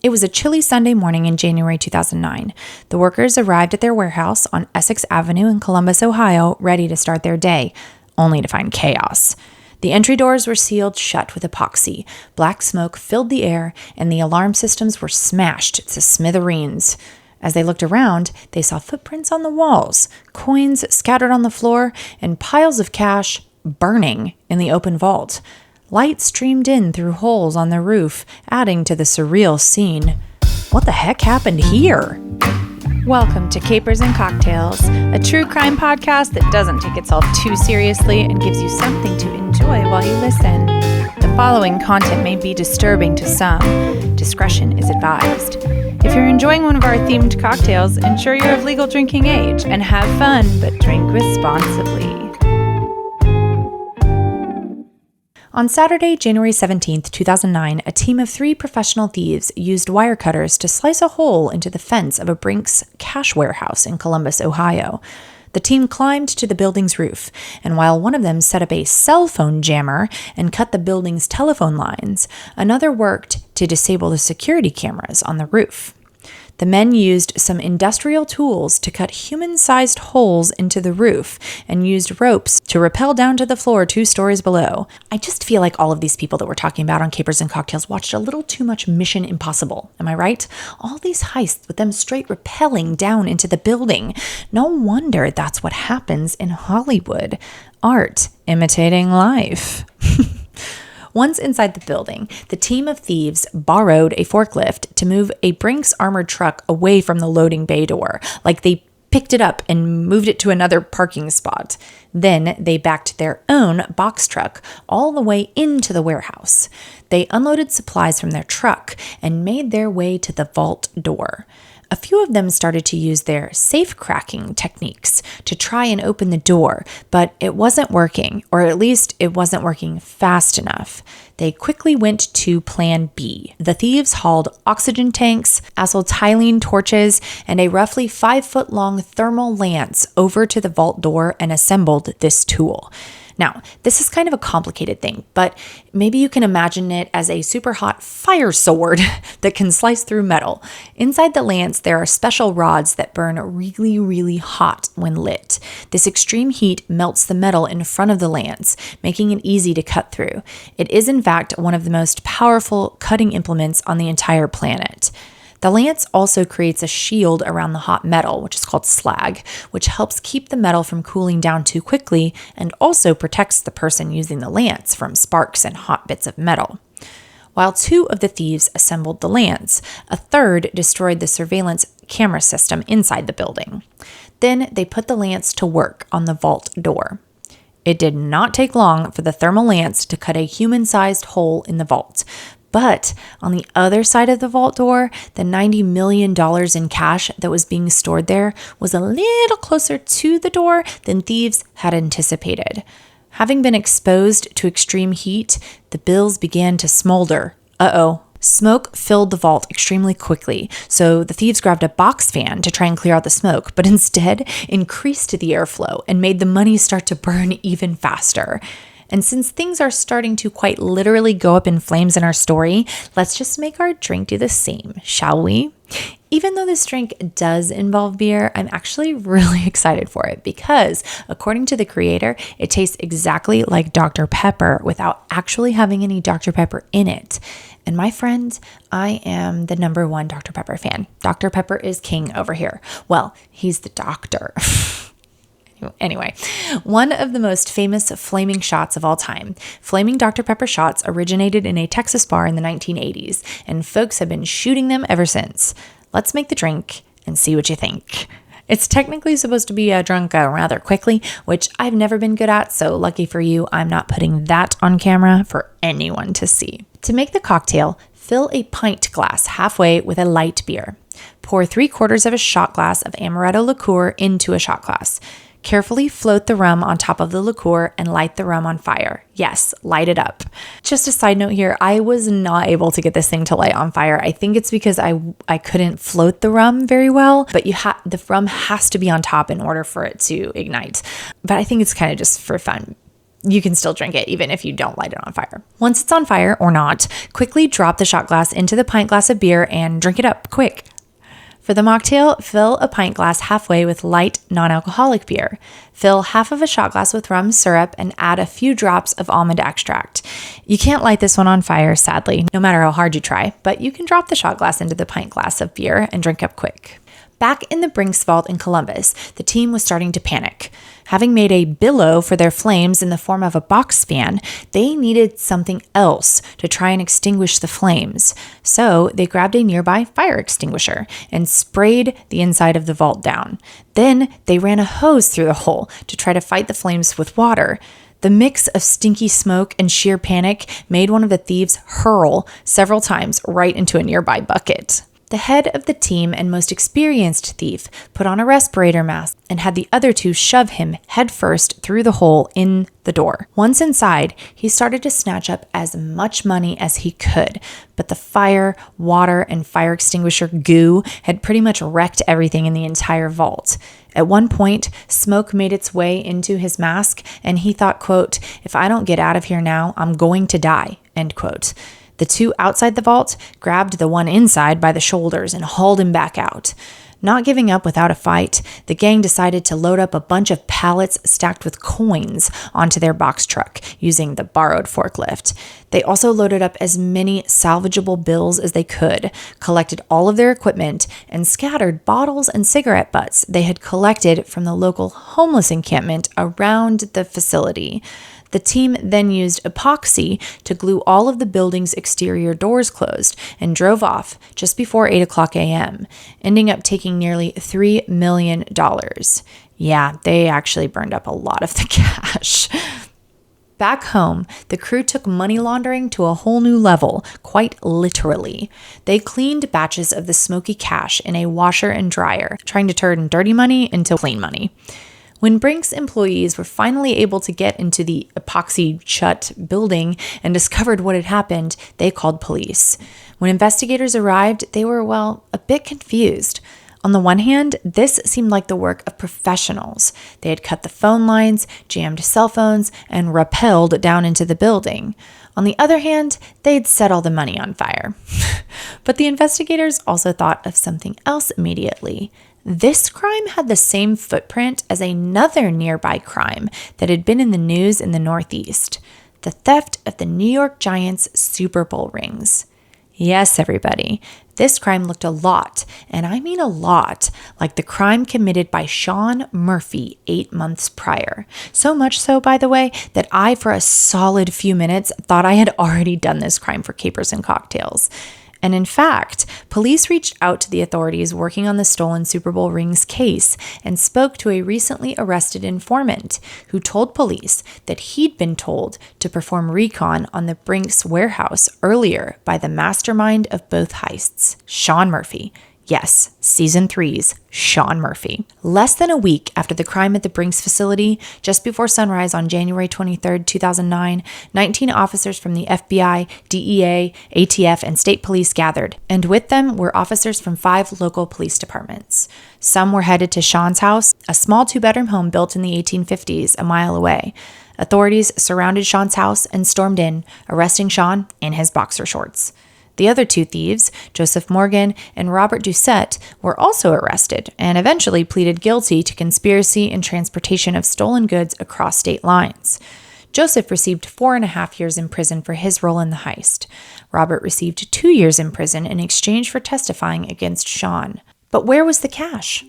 It was a chilly Sunday morning in January 2009. The workers arrived at their warehouse on Essex Avenue in Columbus, Ohio, ready to start their day, only to find chaos. The entry doors were sealed shut with epoxy. Black smoke filled the air, and the alarm systems were smashed to smithereens. As they looked around, they saw footprints on the walls, coins scattered on the floor, and piles of cash burning in the open vault. Light streamed in through holes on the roof, adding to the surreal scene. What the heck happened here? Welcome to Capers and Cocktails, a true crime podcast that doesn't take itself too seriously and gives you something to enjoy while you listen. The following content may be disturbing to some. Discretion is advised. If you're enjoying one of our themed cocktails, ensure you're of legal drinking age and have fun, but drink responsibly. On Saturday, January 17th, 2009, a team of 3 professional thieves used wire cutters to slice a hole into the fence of a Brinks cash warehouse in Columbus, Ohio. The team climbed to the building's roof, and while one of them set up a cell phone jammer and cut the building's telephone lines, another worked to disable the security cameras on the roof. The men used some industrial tools to cut human-sized holes into the roof and used ropes to rappel down to the floor 2 stories below. I just feel like all of these people that we're talking about on Capers and Cocktails watched a little too much Mission Impossible. Am I right? All these heists with them straight rappelling down into the building. No wonder that's what happens in Hollywood. Art imitating life. Once inside the building, the team of thieves borrowed a forklift to move a Brinks armored truck away from the loading bay door, like they picked it up and moved it to another parking spot. Then they backed their own box truck all the way into the warehouse. They unloaded supplies from their truck and made their way to the vault door. A few of them started to use their safe cracking techniques to try and open the door, but it wasn't working, or at least it wasn't working fast enough. They quickly went to plan B. The thieves hauled oxygen tanks, acetylene torches, and a roughly 5-foot-long thermal lance over to the vault door and assembled this tool. Now, this is kind of a complicated thing, but maybe you can imagine it as a super hot fire sword that can slice through metal. Inside the lance, there are special rods that burn really, really hot when lit. This extreme heat melts the metal in front of the lance, making it easy to cut through. It is, in fact, one of the most powerful cutting implements on the entire planet. The lance also creates a shield around the hot metal, which is called slag, which helps keep the metal from cooling down too quickly and also protects the person using the lance from sparks and hot bits of metal. While 2 of the thieves assembled the lance, a third destroyed the surveillance camera system inside the building. Then they put the lance to work on the vault door. It did not take long for the thermal lance to cut a human-sized hole in the vault. But on the other side of the vault door, the $90 million in cash that was being stored there was a little closer to the door than thieves had anticipated. Having been exposed to extreme heat, the bills began to smolder. Smoke filled the vault extremely quickly, so the thieves grabbed a box fan to try and clear out the smoke, but instead increased the airflow and made the money start to burn even faster. And since things are starting to quite literally go up in flames in our story, let's just make our drink do the same, shall we? Even though this drink does involve beer, I'm actually really excited for it because, according to the creator, it tastes exactly like Dr. Pepper without actually having any Dr. Pepper in it. And my friend, I am the #1 Dr. Pepper fan. Dr. Pepper is king over here. Well, he's the doctor. Anyway, one of the most famous flaming shots of all time. Flaming Dr. Pepper shots originated in a Texas bar in the 1980s, and folks have been shooting them ever since. Let's make the drink and see what you think. It's technically supposed to be drunk rather quickly, which I've never been good at, so lucky for you, I'm not putting that on camera for anyone to see. To make the cocktail, fill a pint glass halfway with a light beer. Pour 3/4 of a shot glass of amaretto liqueur into a shot glass. Carefully float the rum on top of the liqueur and light the rum on fire. Yes, light it up. Just a side note here, I was not able to get this thing to light on fire. I think it's because I couldn't float the rum very well, but the rum has to be on top in order for it to ignite. But I think it's kind of just for fun. you can still drink it even if you don't light it on fire. Once it's on fire or not, quickly drop the shot glass into the pint glass of beer and drink it up quick. For the mocktail, fill a pint glass halfway with light, non-alcoholic beer. Fill half of a shot glass with rum syrup and add a few drops of almond extract. You can't light this one on fire, sadly, no matter how hard you try, but you can drop the shot glass into the pint glass of beer and drink up quick. Back in the Brinks vault in Columbus, the team was starting to panic. Having made a billow for their flames in the form of a box fan, they needed something else to try and extinguish the flames. So they grabbed a nearby fire extinguisher and sprayed the inside of the vault down. Then they ran a hose through the hole to try to fight the flames with water. The mix of stinky smoke and sheer panic made one of the thieves hurl several times right into a nearby bucket. The head of the team and most experienced thief put on a respirator mask and had the other two shove him headfirst through the hole in the door. Once inside, he started to snatch up as much money as he could, but the fire, water, and fire extinguisher goo had pretty much wrecked everything in the entire vault. At one point, smoke made its way into his mask, and he thought, quote, "If I don't get out of here now, I'm going to die," end quote. The two outside the vault grabbed the one inside by the shoulders and hauled him back out. Not giving up without a fight, the gang decided to load up a bunch of pallets stacked with coins onto their box truck using the borrowed forklift. They also loaded up as many salvageable bills as they could, collected all of their equipment, and scattered bottles and cigarette butts they had collected from the local homeless encampment around the facility. The team then used epoxy to glue all of the building's exterior doors closed and drove off just before 8 o'clock a.m., ending up taking nearly $3 million. Yeah, they actually burned up a lot of the cash. Back home, the crew took money laundering to a whole new level, quite literally. They cleaned batches of the smoky cash in a washer and dryer, trying to turn dirty money into clean money. When Brinks employees were finally able to get into the epoxy-shut building and discovered what had happened, they called police. When investigators arrived, they were, a bit confused. On the one hand, this seemed like the work of professionals. They had cut the phone lines, jammed cell phones, and rappelled down into the building. On the other hand, they'd set all the money on fire. But the investigators also thought of something else immediately. This crime had the same footprint as another nearby crime that had been in the news in the Northeast: the theft of the New York Giants Super Bowl rings. Yes, everybody, this crime looked a lot, and I mean a lot, like the crime committed by Sean Murphy 8 months prior. So much so, by the way, that I, for a solid few minutes, thought I had already done this crime for Capers and Cocktails. And in fact, police reached out to the authorities working on the stolen Super Bowl rings case and spoke to a recently arrested informant who told police that he'd been told to perform recon on the Brinks warehouse earlier by the mastermind of both heists, Sean Murphy. Yes, Season 3's Sean Murphy. Less than a week after the crime at the Brinks facility, just before sunrise on January 23, 2009, 19 officers from the FBI, DEA, ATF, and state police gathered, and with them were officers from 5 local police departments. Some were headed to Sean's house, a small 2-bedroom home built in the 1850s, a mile away. Authorities surrounded Sean's house and stormed in, arresting Sean in his boxer shorts. The other 2 thieves, Joseph Morgan and Robert Doucette, were also arrested and eventually pleaded guilty to conspiracy and transportation of stolen goods across state lines. Joseph received 4.5 years in prison for his role in the heist. Robert received 2 years in prison in exchange for testifying against Sean. But where was the cash?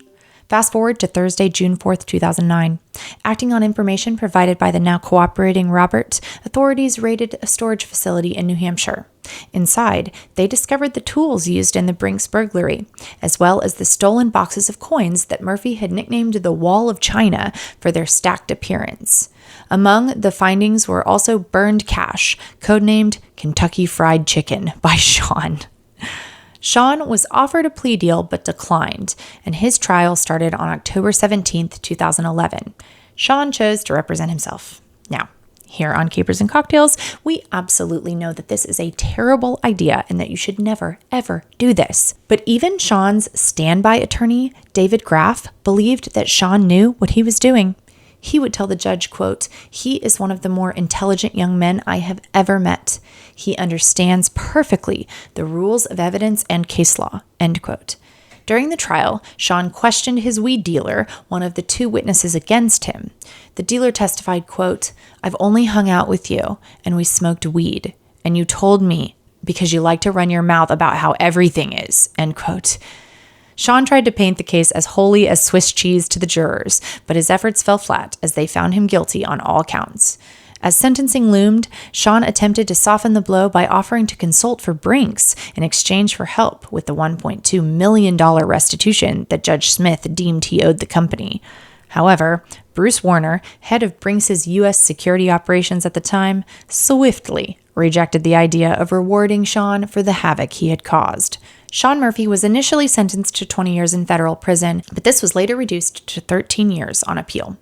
Fast forward to Thursday, June 4th, 2009. Acting on information provided by the now cooperating Robert, authorities raided a storage facility in New Hampshire. Inside, they discovered the tools used in the Brinks burglary, as well as the stolen boxes of coins that Murphy had nicknamed the Wall of China for their stacked appearance. Among the findings were also burned cash, codenamed Kentucky Fried Chicken by Sean. Sean was offered a plea deal but declined, and his trial started on October 17, 2011. Sean chose to represent himself. Now, here on Capers and Cocktails, we absolutely know that this is a terrible idea and that you should never, ever do this. But even Sean's standby attorney, David Graff, believed that Sean knew what he was doing. He would tell the judge, quote, "He is one of the more intelligent young men I have ever met. He understands perfectly the rules of evidence and case law," end quote. During the trial, Sean questioned his weed dealer, one of the two witnesses against him. The dealer testified, quote, "I've only hung out with you and we smoked weed, and you told me because you like to run your mouth about how everything is," end quote. Sean tried to paint the case as holy as Swiss cheese to the jurors, but his efforts fell flat as they found him guilty on all counts. As sentencing loomed, Sean attempted to soften the blow by offering to consult for Brinks in exchange for help with the $1.2 million restitution that Judge Smith deemed he owed the company. However, Bruce Warner, head of Brinks' U.S. security operations at the time, swiftly rejected the idea of rewarding Sean for the havoc he had caused. Sean Murphy was initially sentenced to 20 years in federal prison, but this was later reduced to 13 years on appeal.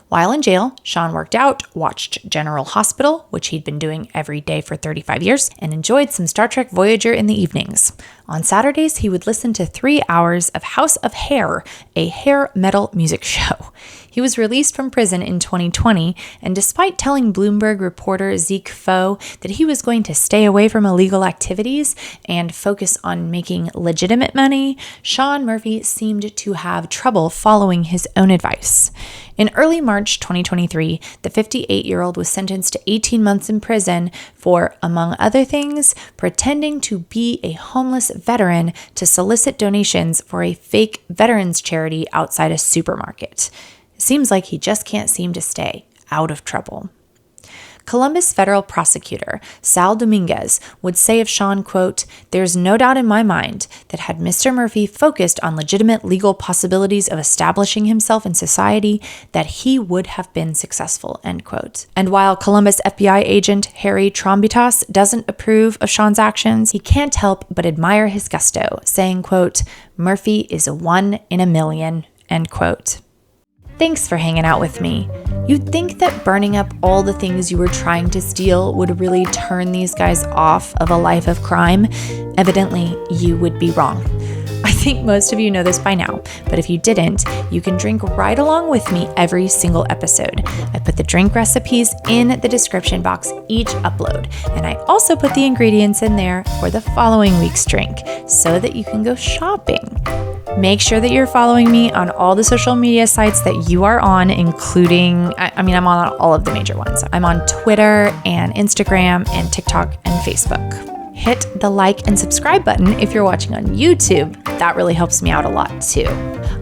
While in jail, Sean worked out, watched General Hospital, which he'd been doing every day for 35 years, and enjoyed some Star Trek Voyager in the evenings. On Saturdays, he would listen to 3 hours of House of Hair, a hair metal music show. He was released from prison in 2020, and despite telling Bloomberg reporter Zeke Foe that he was going to stay away from illegal activities and focus on making legitimate money, Sean Murphy seemed to have trouble following his own advice. In early March 2023, the 58-year-old was sentenced to 18 months in prison for, among other things, pretending to be a homeless veteran to solicit donations for a fake veterans charity outside a supermarket. Seems like he just can't seem to stay out of trouble. Columbus federal prosecutor Sal Dominguez would say of Sean, quote, "There's no doubt in my mind that had Mr. Murphy focused on legitimate legal possibilities of establishing himself in society, that he would have been successful," end quote. And while Columbus FBI agent Harry Trombitas doesn't approve of Sean's actions, he can't help but admire his gusto, saying, quote, "Murphy is a 1 in a million," end quote. Thanks for hanging out with me. You'd think that burning up all the things you were trying to steal would really turn these guys off of a life of crime. Evidently, you would be wrong. I think most of you know this by now, but if you didn't, you can drink right along with me every single episode. I put the drink recipes in the description box each upload, and I also put the ingredients in there for the following week's drink so that you can go shopping. Make sure that you're following me on all the social media sites that you are on, including, I'm on all of the major ones. I'm on Twitter and Instagram and TikTok and Facebook. Hit the like and subscribe button if you're watching on YouTube. That really helps me out a lot too.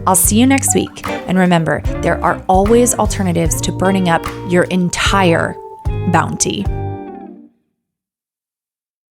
I'll see you next week. And remember, there are always alternatives to burning up your entire bounty.